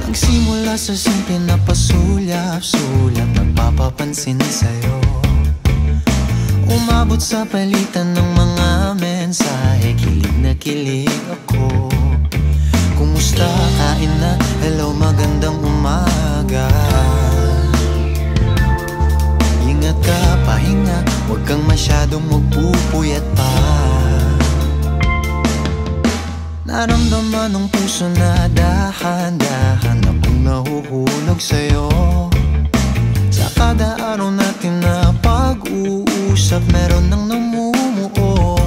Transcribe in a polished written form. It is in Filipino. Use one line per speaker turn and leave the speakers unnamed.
Nagsimula sa simple na pasulyap-sulyap, nagpapapansin sa'yo. Umabot sa palitan ng mga mensahe, kilig na kilig ako. Kumusta, kain na, hello, magandang umaga. Ingat ka, pahinga, huwag kang masyadong magpupuyat pa. Naramdaman ng puso na dahan-dahan akong nahuhulog sa'yo. Sa kada araw natin na pag-uusap, meron nang namumuo.